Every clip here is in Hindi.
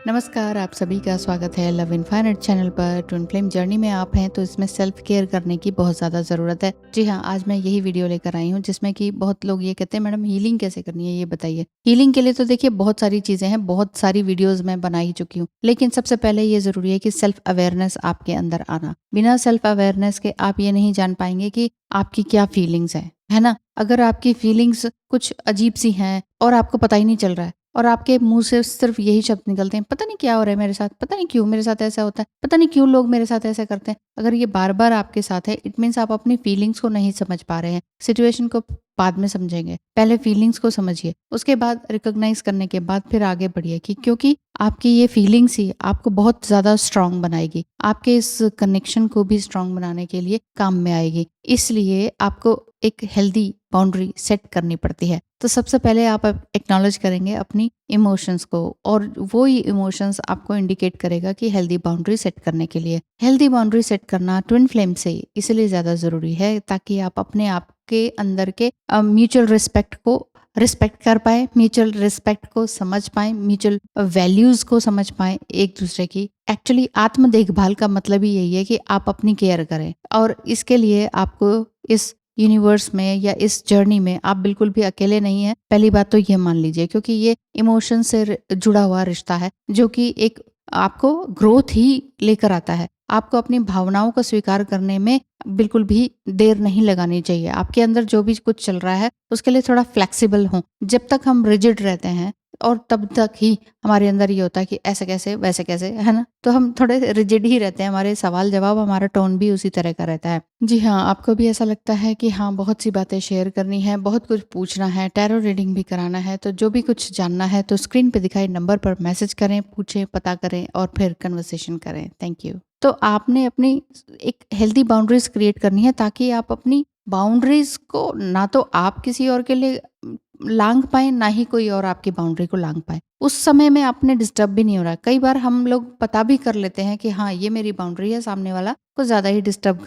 नमस्कार, आप सभी का स्वागत है लव इनफाइनाइट चैनल पर। ट्विन फ्लेम जर्नी में आप हैं तो इसमें सेल्फ केयर करने की बहुत ज़्यादा ज़रूरत है। जी हाँ, आज मैं यही वीडियो लेकर आई हूँ जिसमें कि बहुत लोग ये कहते हैं मैडम हीलिंग कैसे करनी है ये बताइए। हीलिंग के लिए तो देखिए बहुत सारी चीज़ें हैं, बहुत सारी वीडियोज़ मैं बना ही चुकी हूँ। लेकिन सबसे पहले ये ज़रूरी है कि सेल्फ अवेयरनेस आपके अंदर आना। बिना सेल्फ अवेयरनेस के आप ये नहीं जान पाएंगे कि आपकी क्या फीलिंग्स है ना? अगर आपकी फीलिंग्स कुछ अजीब सी हैं और आपको पता ही नहीं चल रहा है और आपके मुंह से सिर्फ यही शब्द निकलते हैं, पता नहीं क्या हो रहा है मेरे साथ, पता नहीं क्यों मेरे साथ ऐसा होता है, पता नहीं क्यों लोग मेरे साथ ऐसा करते हैं। अगर ये बार बार आपके साथ है, इट मीन्स आप अपनी फीलिंग्स को नहीं समझ पा रहे हैं। सिचुएशन को बाद में समझेंगे, पहले फीलिंग्स को समझिए, उसके बाद रिकॉग्नाइज करने के बाद फिर आगे बढ़िए कि क्योंकि आपकी ये फीलिंग्स ही आपको बहुत ज्यादा स्ट्रांग बनाएगी, आपके इस कनेक्शन को भी स्ट्रांग बनाने के लिए काम में आएगी। इसलिए आपको एक हेल्दी बाउंड्री सेट करनी पड़ती है। तो सबसे पहले आप एक्नॉलेज करेंगे अपनी इमोशंस को, और वो ही इमोशंस आपको इंडिकेट करेगा कि हेल्दी बाउंड्री सेट करने के लिए। हेल्दी बाउंड्री सेट करना ट्विन फ्लेम से इसलिए ज्यादा जरूरी है ताकि आप अपने आप के अंदर के म्यूचुअल रिस्पेक्ट को रिस्पेक्ट कर पाए, म्यूचुअल रिस्पेक्ट को समझ पाए, म्यूचुअल वैल्यूज को समझ पाए एक दूसरे की। एक्चुअली आत्म देखभाल का मतलब ही यही है कि आप अपनी केयर करें, और इसके लिए आपको इस यूनिवर्स में या इस जर्नी में आप बिल्कुल भी अकेले नहीं हैं। पहली बात तो ये मान लीजिए, क्योंकि ये इमोशन से जुड़ा हुआ रिश्ता है जो कि एक आपको ग्रोथ ही लेकर आता है। आपको अपनी भावनाओं को स्वीकार करने में बिल्कुल भी देर नहीं लगानी चाहिए। आपके अंदर जो भी कुछ चल रहा है उसके लिए थोड़ा फ्लेक्सिबल हो। जब तक हम रिजिड रहते हैं और तब तक ही हमारे अंदर ये होता है कि ऐसे कैसे वैसे कैसे, है ना? तो हम थोड़े रिजिड ही रहते हैं, हमारे सवाल जवाब, हमारा टोन भी उसी तरह का रहता है। जी हाँ, आपको भी ऐसा लगता है कि हाँ, बहुत सी बातें शेयर करनी है, बहुत कुछ पूछना है, टैरो रीडिंग भी कराना है, तो जो भी कुछ जानना है तो स्क्रीन पे दिखाए नंबर पर मैसेज करें, पूछें, पता करें और फिर कन्वर्सेशन करें। Thank you. तो आपने अपनी एक हेल्दी बाउंड्रीज क्रिएट करनी है ताकि आप अपनी बाउंड्रीज को ना तो आप किसी और के लिए लांग पाए, ना ही कोई और आपकी बाउंड्री को लांग पाए। उस समय में आपने डिस्टर्ब भी नहीं हो रहा है। कई बार हम लोग पता भी कर लेते हैं कि हाँ, ये मेरी बाउंड्री है, सामने वाला कुछ ज्यादा ही डिस्टर्ब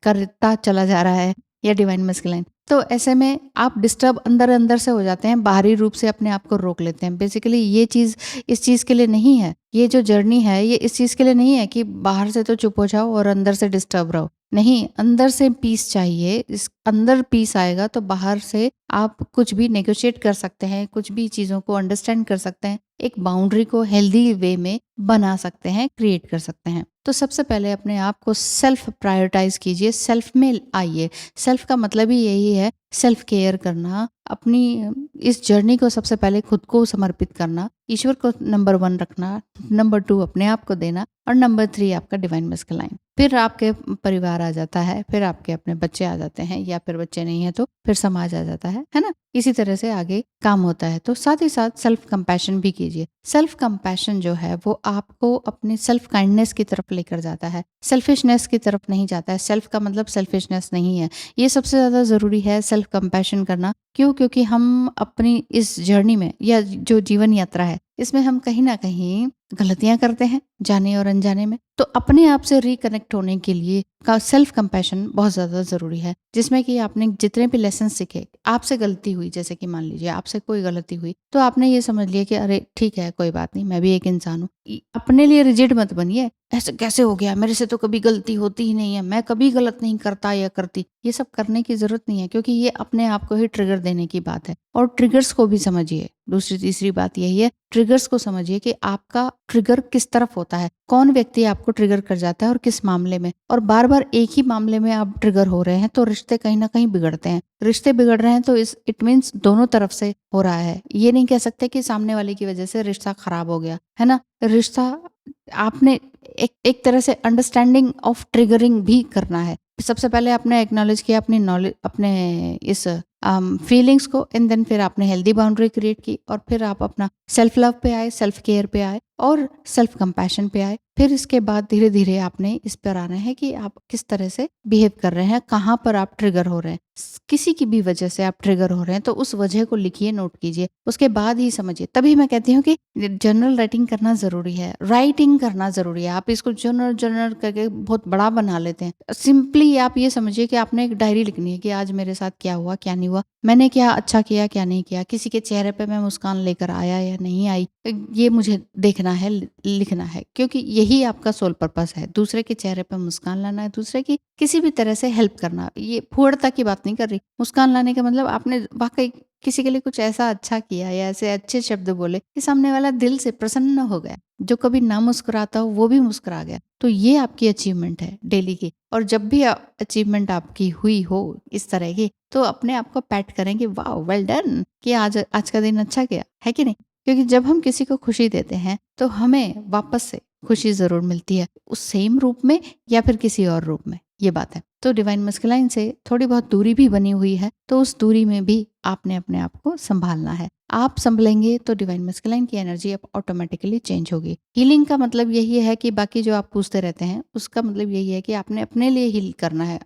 करता चला जा रहा है, या डिवाइन मस्कुलाइन। तो ऐसे में आप डिस्टर्ब अंदर अंदर से हो जाते हैं, बाहरी रूप से अपने आप को रोक लेते हैं। बेसिकली ये चीज इस चीज के लिए नहीं है। ये जो जर्नी है ये इस चीज के लिए नहीं है कि बाहर से तो चुप हो जाओ और अंदर से डिस्टर्ब रहो। नहीं, अंदर से पीस चाहिए। इस अंदर पीस आएगा तो बाहर से आप कुछ भी नेगोशिएट कर सकते हैं, कुछ भी चीजों को अंडरस्टैंड कर सकते हैं, एक बाउंड्री को हेल्दी वे में बना सकते हैं, क्रिएट कर सकते हैं। तो सबसे पहले अपने आप को सेल्फ प्रायोरिटाइज कीजिए, सेल्फ में आइए। सेल्फ का मतलब ही यही है, सेल्फ केयर करना, अपनी इस जर्नी को सबसे पहले खुद को समर्पित करना, ईश्वर को नंबर 1 रखना, नंबर 2 अपने आप को देना, और नंबर 3 आपका डिवाइन मस्कुलाइन। फिर आपके परिवार आ जाता है, फिर आपके अपने बच्चे आ जाते हैं, या फिर बच्चे नहीं है तो फिर समाज आ जाता है ना? इसी तरह से आगे काम होता है। तो साथ ही साथ सेल्फ कंपैशन भी कीजिए। सेल्फ कंपैशन जो है वो आपको अपने सेल्फ काइंडनेस की तरफ लेकर जाता है, सेल्फिशनेस की तरफ नहीं जाता है। सेल्फ का मतलब सेल्फिशनेस नहीं है। ये सबसे ज्यादा जरूरी है सेल्फ कंपैशन करना। क्यों? क्योंकि हम अपनी इस जर्नी में, या जो जीवन यात्रा है, इसमें हम कहीं ना कहीं गलतियां करते हैं, जाने और अनजाने में। तो अपने आप से रिकनेक्ट होने के लिए का सेल्फ कंपैशन बहुत ज्यादा जरूरी है, जिसमें कि आपने जितने भी लेसन सीखे, आपसे गलती हुई, जैसे कि मान लीजिए आपसे कोई गलती हुई, तो आपने ये समझ लिया कि अरे ठीक है, कोई बात नहीं, मैं भी एक इंसान हूँ। अपने लिए रिजिड मत बनिए, ऐसे कैसे हो गया, मेरे से तो कभी गलती होती ही नहीं है, मैं कभी गलत नहीं करता या करती। ये सब करने की जरूरत नहीं है, क्योंकि ये अपने आप को ही ट्रिगर देने की बात है। और ट्रिगर्स को भी समझिए। दूसरी तीसरी बात यही है, ट्रिगर्स को समझिए कि आपका ट्रिगर किस तरफ होता है, कौन व्यक्ति आपको ट्रिगर कर जाता है और किस मामले में। और बार बार एक ही मामले में आप ट्रिगर हो रहे हैं तो रिश्ते कहीं ना कहीं बिगड़ते हैं। रिश्ते बिगड़ रहे हैं तो इट मीन्स दोनों तरफ से हो रहा है। ये नहीं कह सकते कि सामने वाले की वजह से रिश्ता खराब हो गया, है ना? रिश्ता आपने एक तरह से अंडरस्टैंडिंग ऑफ ट्रिगरिंग भी करना है। सबसे पहले आपने एक्नॉलेज किया अपनी नॉलेज, अपने इस फीलिंग्स को, एंड देन फिर आपने हेल्दी बाउंड्री क्रिएट की, और फिर आप अपना सेल्फ लव पे आए, सेल्फ केयर पे आए, और सेल्फ कंपैशन पे आए। फिर इसके बाद धीरे धीरे आपने इस पर आना है कि आप किस तरह से बिहेव कर रहे हैं, कहाँ पर आप ट्रिगर हो रहे हैं। किसी की भी वजह से आप ट्रिगर हो रहे हैं तो उस वजह को लिखिए, नोट कीजिए, उसके बाद ही समझिए। तभी मैं कहती हूँ कि जर्नल राइटिंग करना जरूरी है, राइटिंग करना जरूरी है। आप इसको जर्नल जर्नल करके बहुत बड़ा बना लेते हैं। सिंपली आप ये समझिए कि आपने एक डायरी लिखनी है कि आज मेरे साथ क्या हुआ क्या नहीं हुआ, हुआ, मैंने क्या अच्छा किया, क्या नहीं किया, किसी के चेहरे पे मैं मुस्कान लेकर आया या नहीं आई, ये मुझे देखना है, लिखना है, क्योंकि यही आपका सोल पर्पस है। दूसरे के चेहरे पे मुस्कान लाना है, दूसरे की किसी भी तरह से हेल्प करना। ये फूहड़ता की बात नहीं कर रही। मुस्कान लाने का मतलब आपने वाक़ई किसी के लिए कुछ ऐसा अच्छा किया या ऐसे अच्छे शब्द बोले कि सामने वाला दिल से प्रसन्न हो गया। जो कभी ना मुस्कुराता हो वो भी मुस्कुरा गया। तो ये आपकी अचीवमेंट है डेली की। और जब भी अचीवमेंट आपकी हुई हो इस तरह की, तो अपने आप को पैट करें कि वाह वेल डन, कि आज आज का दिन अच्छा गया, है कि नहीं? क्योंकि जब हम किसी को खुशी देते हैं तो हमें वापस से खुशी ज़रूर मिलती है, उस सेम रूप में या फिर किसी और रूप में, ये बात है। तो डिवाइन मस्कुलाइन से थोड़ी बहुत दूरी भी बनी हुई है, तो उस दूरी में भी आपने अपने आप को सँभालना है। आप सँभलेंगे तो डिवाइन मस्कुलाइन की एनर्जी अब ऑटोमेटिकली चेंज होगी। हीलिंग का मतलब यही है कि बाकी जो आप पूछते रहते हैं, उसका मतलब यही है कि आपने अपने लिए हील करना है,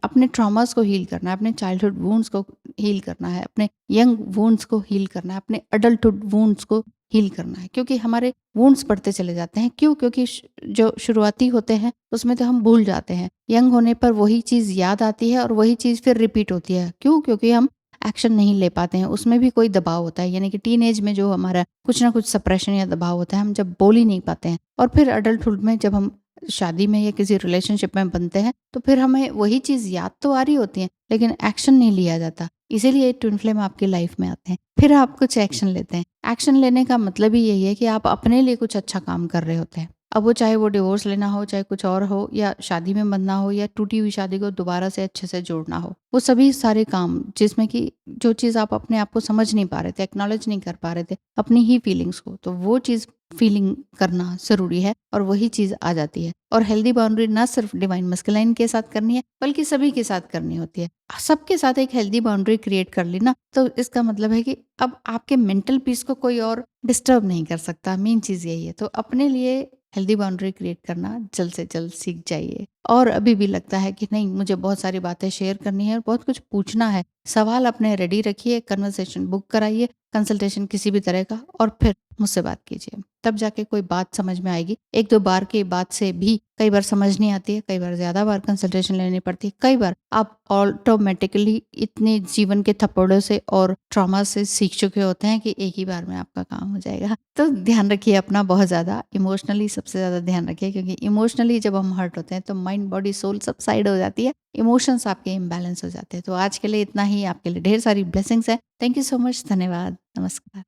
अपने ट्रॉमास को हील करना है, अपने चाइल्डहुड वुंड्स को हील करना है, अपने यंग वुंड्स को हील करना है, अपने अडल्टहुड वुंड्स को हील करना है। क्योंकि हमारे वुंड्स बढ़ते चले जाते हैं। क्यों? क्योंकि जो शुरुआती होते हैं उसमें तो हम भूल जाते हैं। यंग होने पर वही चीज़ याद आती है और वही चीज़ फिर रिपीट होती है। क्यों? क्योंकि हम एक्शन नहीं ले पाते हैं, उसमें भी कोई दबाव होता है। यानी कि टीनेज में जो हमारा कुछ ना कुछ सप्रेशन या दबाव होता है, हम जब बोल ही नहीं पाते हैं। और फिर अडल्टहुड में जब हम शादी में या किसी रिलेशनशिप में बनते हैं, तो फिर हमें वही चीज़ याद तो आ रही होती है, लेकिन एक्शन नहीं लिया जाता। इसीलिए ट्विन फ्लेम आपकी लाइफ में आते हैं। फिर आप कुछ एक्शन लेते हैं। एक्शन लेने का मतलब ही यही है कि आप अपने लिए कुछ अच्छा काम कर रहे होते हैं। अब वो चाहे वो डिवोर्स लेना हो, चाहे कुछ और हो, या शादी में बनना हो, या टूटी हुई शादी को दोबारा से अच्छे से जोड़ना हो। वो सभी सारे काम जिसमें कि जो चीज़ आप अपने आप को समझ नहीं पा रहे थे, एक्नॉलेज नहीं कर पा रहे थे, अपनी ही फीलिंग्स को, तो वो चीज़ फीलिंग करना ज़रूरी है और वही चीज़ आ जाती है। और हेल्दी बाउंड्री ना सिर्फ डिवाइन मस्कुलाइन के साथ करनी है, बल्कि सभी के साथ करनी होती है। सबके साथ एक हेल्दी बाउंड्री क्रिएट कर ली ना, तो इसका मतलब है कि अब आपके मेंटल पीस को कोई और डिस्टर्ब नहीं कर सकता। मेन चीज़ यही है। तो अपने लिए हेल्दी बाउंड्री क्रिएट करना जल्द से जल्द सीख जाइए। और अभी भी लगता है कि नहीं, मुझे बहुत सारी बातें शेयर करनी है और बहुत कुछ पूछना है, सवाल अपने रेडी रखिए, कन्वर्सेशन बुक कराइए, कंसल्टेशन किसी भी तरह का, और फिर मुझसे बात कीजिए। तब जाके कोई बात समझ में आएगी। 1-2 बार की बात से भी कई बार समझ नहीं आती है, कई बार ज़्यादा बार कंसल्टेशन लेनी पड़ती है, कई बार आप ऑटोमेटिकली इतने जीवन के थप्पड़ों से और ट्रॉमा से सीख चुके होते हैं कि एक ही बार में आपका काम हो जाएगा। तो ध्यान रखिए अपना बहुत ज़्यादा, इमोशनली सबसे ज़्यादा ध्यान रखिए, क्योंकि इमोशनली जब हम हर्ट होते हैं तो माइंड, बॉडी, सोल सब साइड हो जाती है, इमोशंस आपके इम्बैलेंस हो जाते हैं। तो आज के लिए इतना ही। आपके लिए ढेर सारी ब्लेसिंग्स है। Thank you so much. धन्यवाद। नमस्कार।